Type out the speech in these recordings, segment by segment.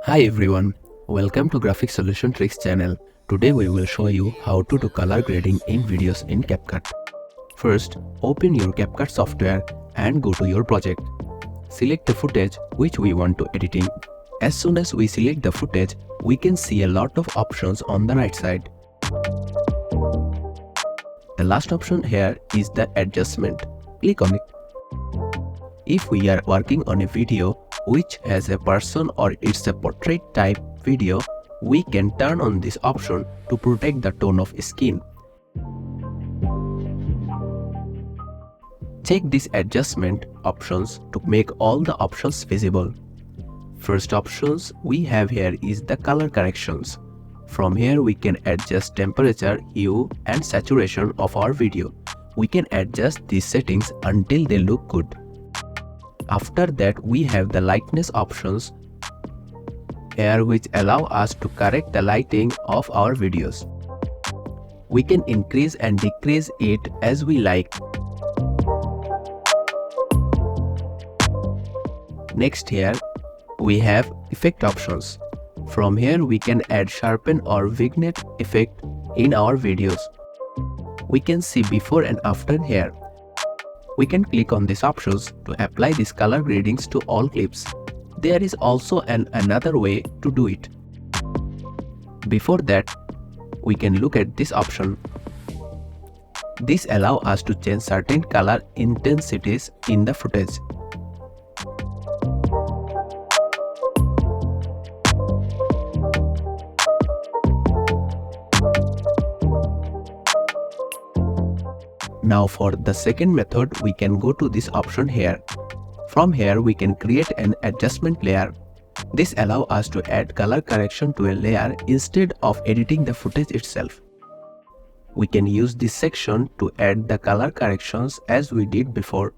Hi everyone, welcome to Graphic Solution Tricks channel. Today we will show you how to do color grading in videos in Capcut. First, open your Capcut software and go to your project. Select the footage which we want to editing. As soon as we select the footage, we can see a lot of options on the right side. The last option here is the adjustment. Click on it. If we are working on a video which has a person or it's a portrait type video, we can turn on this option to protect the tone of skin. Check this adjustment options to make all the options visible. First options we have here is the color corrections. From here we can adjust temperature, hue and saturation of our video. We can adjust these settings until they look good. After that we have the lightness options here which allow us to correct the lighting of our videos. We can increase and decrease it as we like. Next here we have effect options. From here we can add sharpen or vignette effect in our videos. We can see before and after here. We can click on these options to apply these color gradings to all clips. There is also another way to do it. Before that, we can look at this option. This allows us to change certain color intensities in the footage. Now for the second method, we can go to this option here. From here we can create an adjustment layer. This allows us to add color correction to a layer instead of editing the footage itself. We can use this section to add the color corrections as we did before.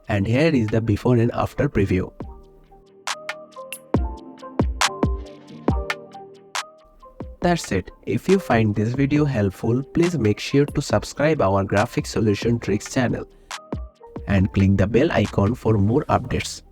And here is the before and after preview. That's it. If you find this video helpful, please make sure to subscribe our Graphic Solution Tricks channel and click the bell icon for more updates.